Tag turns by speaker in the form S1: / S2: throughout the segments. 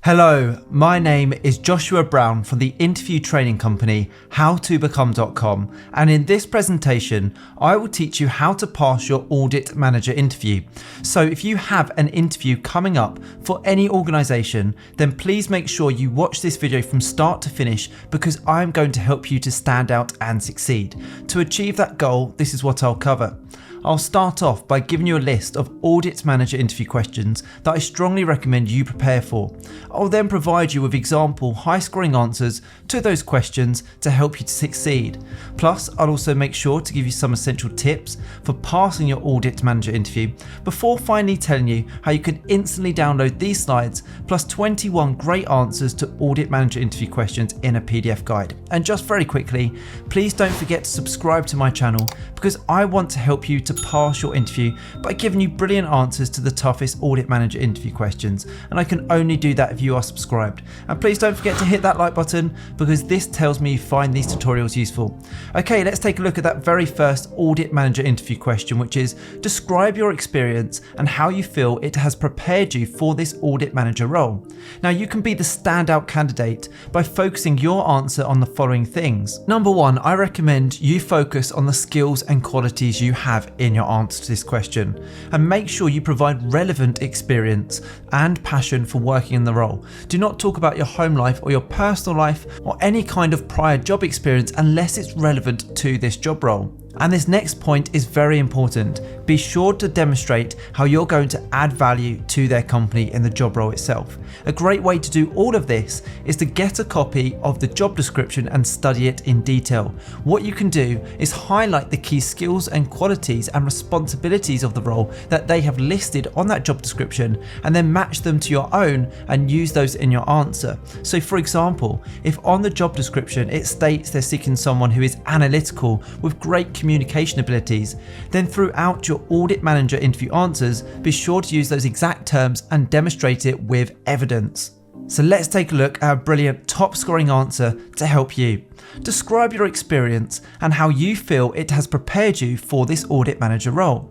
S1: Hello, my name is Joshua Brown from the interview training company howtobecome.com, and in this presentation I will teach you how to pass your Audit Manager interview. So if you have an interview coming up for any organisation, then please make sure you watch this video from start to finish, because I'm going to help you to stand out and succeed. To achieve that goal, this is what I'll cover. I'll start off by giving you a list of Audit Manager interview questions that I strongly recommend you prepare for. I'll then provide you with example high-scoring answers to those questions to help you to succeed. Plus, I'll also make sure to give you some essential tips for passing your Audit Manager interview before finally telling you how you can instantly download these slides plus 21 great answers to Audit Manager interview questions in a PDF guide. And just very quickly, please don't forget to subscribe to my channel, because I want to help you to pass your interview by giving you brilliant answers to the toughest Audit Manager interview questions, and I can only do that if you are subscribed. And please don't forget to hit that like button, because this tells me you find these tutorials useful. Okay, let's take a look at that very first Audit Manager interview question, which is: describe your experience and how you feel it has prepared you for this Audit Manager role. Now, you can be the standout candidate by focusing your answer on the following things. Number one, I recommend you focus on the skills and qualities you have in your answer to this question, and make sure you provide relevant experience and passion for working in the role. Do not talk about your home life or your personal life or any kind of prior job experience unless it's relevant to this job role. And this next point is very important. Be sure to demonstrate how you're going to add value to their company in the job role itself. A great way to do all of this is to get a copy of the job description and study it in detail. What you can do is highlight the key skills and qualities and responsibilities of the role that they have listed on that job description, and then match them to your own and use those in your answer. So for example, if on the job description it states they're seeking someone who is analytical with great communication abilities, then throughout your Audit Manager interview answers, be sure to use those exact terms and demonstrate it with evidence. So let's take a look at a brilliant top scoring answer to help you. Describe your experience and how you feel it has prepared you for this Audit Manager role.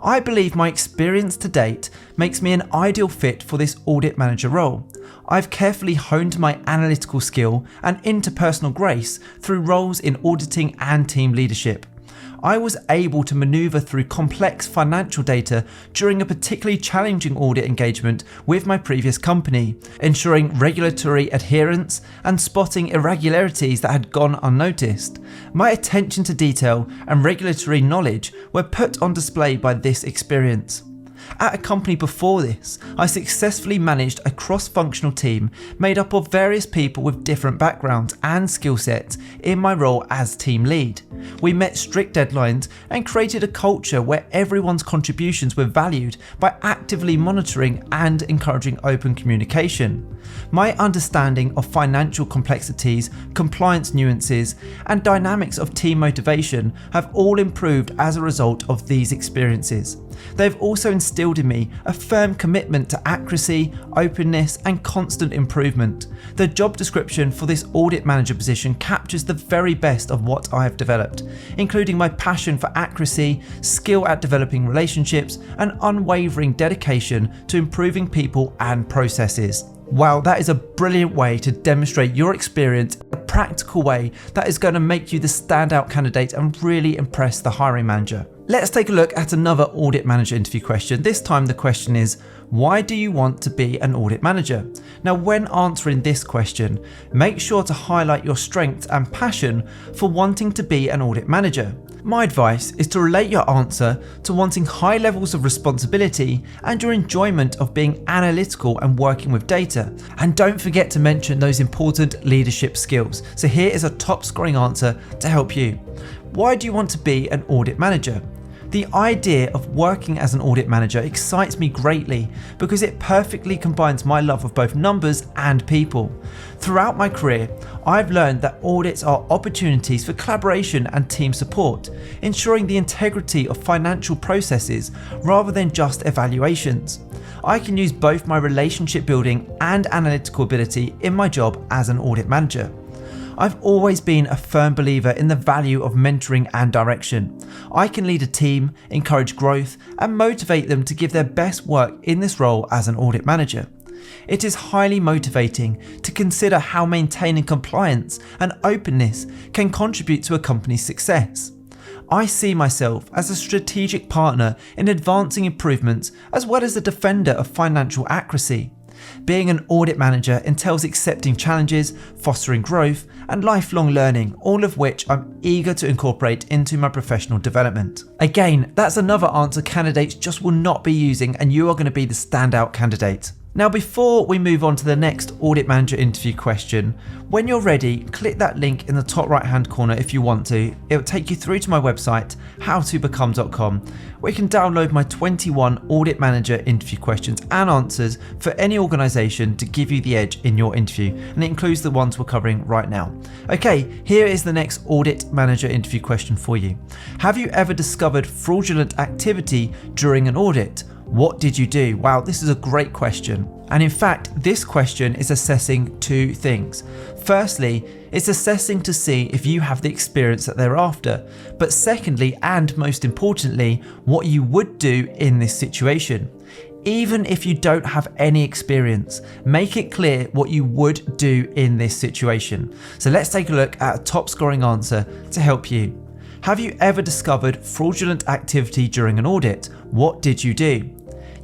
S1: I believe my experience to date makes me an ideal fit for this Audit Manager role. I've carefully honed my analytical skill and interpersonal grace through roles in auditing and team leadership. I was able to maneuver through complex financial data during a particularly challenging audit engagement with my previous company, ensuring regulatory adherence and spotting irregularities that had gone unnoticed. My attention to detail and regulatory knowledge were put on display by this experience. At a company before this, I successfully managed a cross-functional team made up of various people with different backgrounds and skill sets in my role as team lead. We met strict deadlines and created a culture where everyone's contributions were valued by actively monitoring and encouraging open communication. My understanding of financial complexities, compliance nuances, and dynamics of team motivation have all improved as a result of these experiences. They've also instilled in me a firm commitment to accuracy, openness, and constant improvement. The job description for this Audit Manager position captures the very best of what I have developed, including my passion for accuracy, skill at developing relationships, and unwavering dedication to improving people and processes. Wow, that is a brilliant way to demonstrate your experience in a practical way that is going to make you the standout candidate and really impress the hiring manager. Let's take a look at another Audit Manager interview question. This time the question is: why do you want to be an audit manager? Now, when answering this question, make sure to highlight your strengths and passion for wanting to be an audit manager. My advice is to relate your answer to wanting high levels of responsibility and your enjoyment of being analytical and working with data. And don't forget to mention those important leadership skills. So here is a top scoring answer to help you. Why do you want to be an audit manager? The idea of working as an audit manager excites me greatly because it perfectly combines my love of both numbers and people. Throughout my career, I've learned that audits are opportunities for collaboration and team support, ensuring the integrity of financial processes rather than just evaluations. I can use both my relationship building and analytical ability in my job as an audit manager. I've always been a firm believer in the value of mentoring and direction. I can lead a team, encourage growth, and motivate them to give their best work in this role as an audit manager. It is highly motivating to consider how maintaining compliance and openness can contribute to a company's success. I see myself as a strategic partner in advancing improvements as well as a defender of financial accuracy. Being an audit manager entails accepting challenges, fostering growth, and lifelong learning, all of which I'm eager to incorporate into my professional development. Again, that's another answer candidates just will not be using, and you are going to be the standout candidate. Now, before we move on to the next Audit Manager interview question, when you're ready, click that link in the top right hand corner if you want to. It will take you through to my website, howtobecome.com, where you can download my 21 Audit Manager interview questions and answers for any organisation to give you the edge in your interview, and it includes the ones we're covering right now. Okay, here is the next Audit Manager interview question for you. Have you ever discovered fraudulent activity during an audit? What did you do? Wow, this is a great question. And in fact, this question is assessing two things. Firstly, it's assessing to see if you have the experience that they're after. But secondly, and most importantly, what you would do in this situation. Even if you don't have any experience, make it clear what you would do in this situation. So let's take a look at a top scoring answer to help you. Have you ever discovered fraudulent activity during an audit? What did you do?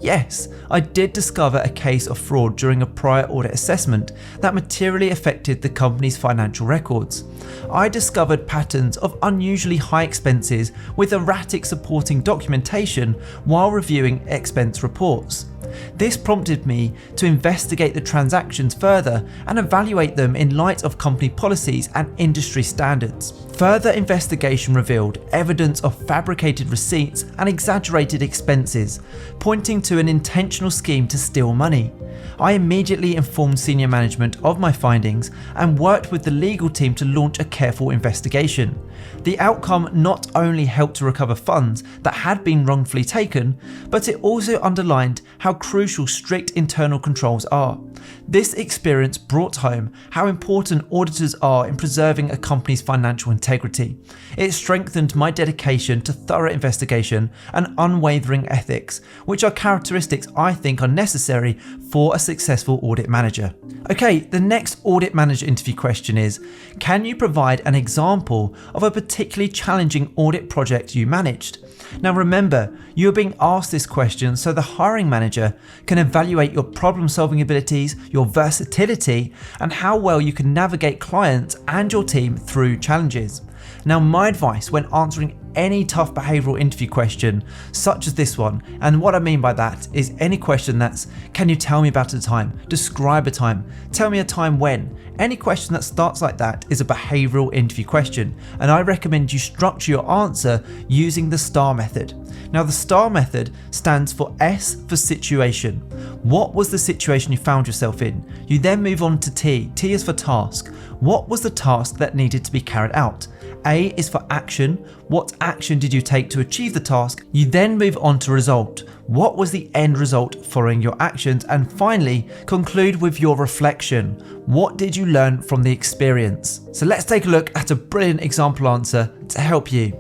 S1: Yes, I did discover a case of fraud during a prior audit assessment that materially affected the company's financial records. I discovered patterns of unusually high expenses with erratic supporting documentation while reviewing expense reports. This prompted me to investigate the transactions further and evaluate them in light of company policies and industry standards. Further investigation revealed evidence of fabricated receipts and exaggerated expenses, pointing to an intentional scheme to steal money. I immediately informed senior management of my findings and worked with the legal team to launch a careful investigation. The outcome not only helped to recover funds that had been wrongfully taken, but it also underlined how crucial strict internal controls are. This experience brought home how important auditors are in preserving a company's financial integrity. It strengthened my dedication to thorough investigation and unwavering ethics, which are characteristics I think are necessary for a successful audit manager. Okay, the next audit manager interview question is, can you provide an example of a particularly challenging audit project you managed? Now remember, you're being asked this question so the hiring manager can evaluate your problem-solving abilities, your versatility, and how well you can navigate clients and your team through challenges. Now, my advice when answering any tough behavioural interview question, such as this one, and what I mean by that is any question that's, can you tell me about a time, describe a time, tell me a time when. Any question that starts like that is a behavioural interview question, and I recommend you structure your answer using the STAR method. Now, the STAR method stands for S for situation. What was the situation you found yourself in? You then move on to T. T is for task. What was the task that needed to be carried out? A is for action. What action did you take to achieve the task? You then move on to result. What was the end result following your actions? And finally, conclude with your reflection. What did you learn from the experience? So let's take a look at a brilliant example answer to help you.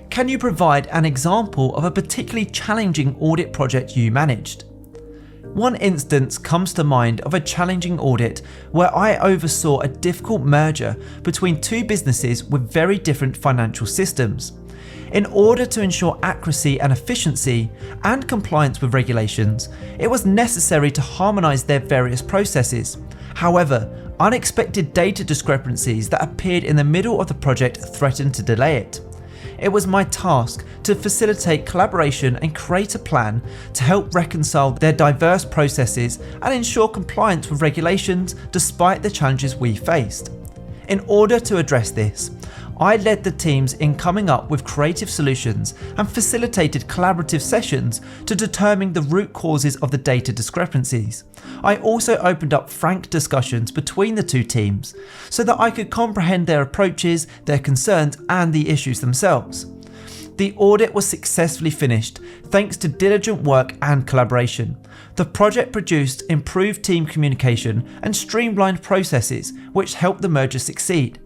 S1: Can you provide an example of a particularly challenging audit project you managed? One instance comes to mind of a challenging audit where I oversaw a difficult merger between two businesses with very different financial systems. In order to ensure accuracy and efficiency and compliance with regulations, it was necessary to harmonise their various processes. However, unexpected data discrepancies that appeared in the middle of the project threatened to delay it. It was my task to facilitate collaboration and create a plan to help reconcile their diverse processes and ensure compliance with regulations despite the challenges we faced. In order to address this, I led the teams in coming up with creative solutions and facilitated collaborative sessions to determine the root causes of the data discrepancies. I also opened up frank discussions between the two teams so that I could comprehend their approaches, their concerns, and the issues themselves. The audit was successfully finished thanks to diligent work and collaboration. The project produced improved team communication and streamlined processes which helped the merger succeed.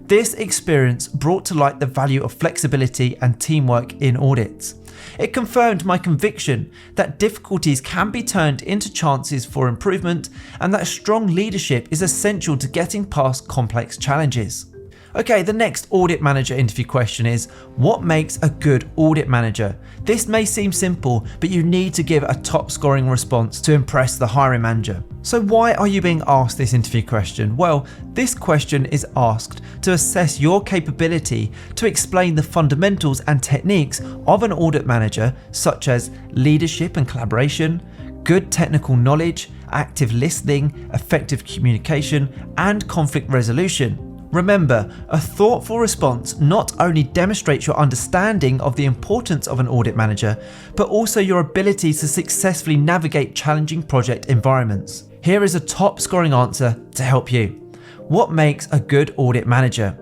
S1: This experience brought to light the value of flexibility and teamwork in audits. It confirmed my conviction that difficulties can be turned into chances for improvement and that strong leadership is essential to getting past complex challenges. Okay, the next audit manager interview question is, what makes a good audit manager? This may seem simple, but you need to give a top scoring response to impress the hiring manager. So why are you being asked this interview question? Well, this question is asked to assess your capability to explain the fundamentals and techniques of an audit manager, such as leadership and collaboration, good technical knowledge, active listening, effective communication, and conflict resolution. Remember, a thoughtful response not only demonstrates your understanding of the importance of an audit manager, but also your ability to successfully navigate challenging project environments. Here is a top scoring answer to help you. What makes a good audit manager?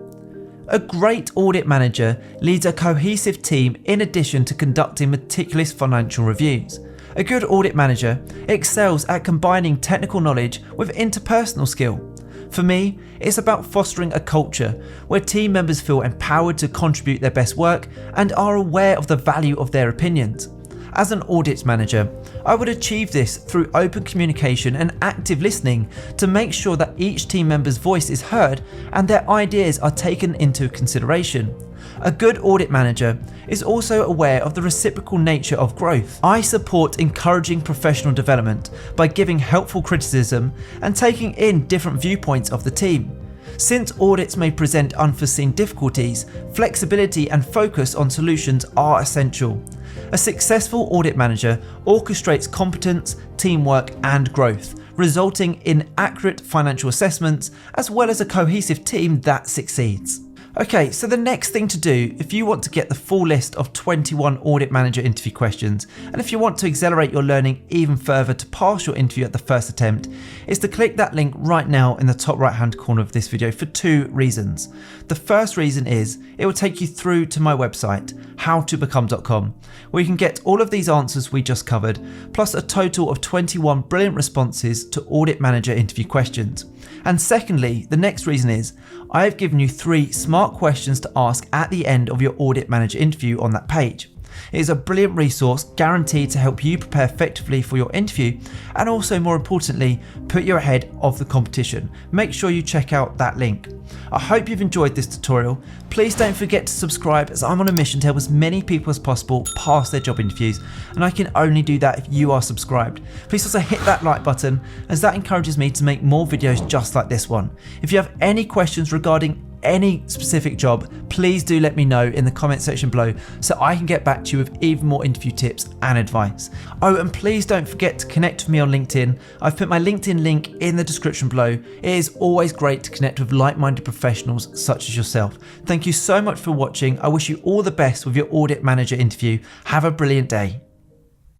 S1: A great audit manager leads a cohesive team in addition to conducting meticulous financial reviews. A good audit manager excels at combining technical knowledge with interpersonal skill. For me, it's about fostering a culture where team members feel empowered to contribute their best work and are aware of the value of their opinions. As an audit manager, I would achieve this through open communication and active listening to make sure that each team member's voice is heard and their ideas are taken into consideration. A good audit manager is also aware of the reciprocal nature of growth. I support encouraging professional development by giving helpful criticism and taking in different viewpoints of the team. Since audits may present unforeseen difficulties, flexibility and focus on solutions are essential. A successful audit manager orchestrates competence, teamwork, and growth, resulting in accurate financial assessments as well as a cohesive team that succeeds. Okay, so the next thing to do if you want to get the full list of 21 audit manager interview questions, and if you want to accelerate your learning even further to pass your interview at the first attempt, is to click that link right now in the top right hand corner of this video for two reasons. The first reason is it will take you through to my website, howtobecome.com, where you can get all of these answers we just covered, plus a total of 21 brilliant responses to audit manager interview questions. And secondly, the next reason is I have given you 3 smart questions to ask at the end of your audit manager interview on that page. It is a brilliant resource guaranteed to help you prepare effectively for your interview and also, more importantly, put you ahead of the competition. Make sure you check out that link. I hope you've enjoyed this tutorial. Please don't forget to subscribe, as I'm on a mission to help as many people as possible pass their job interviews, and I can only do that if you are subscribed. Please also hit that like button, as that encourages me to make more videos just like this one. If you have any questions regarding any specific job, please do let me know in the comment section below so I can get back to you with even more interview tips and advice. Oh, and please don't forget to connect with me on LinkedIn. I've put my LinkedIn link in the description below. It is always great to connect with like-minded professionals such as yourself. Thank you so much for watching. I wish you all the best with your audit manager interview. Have a brilliant day.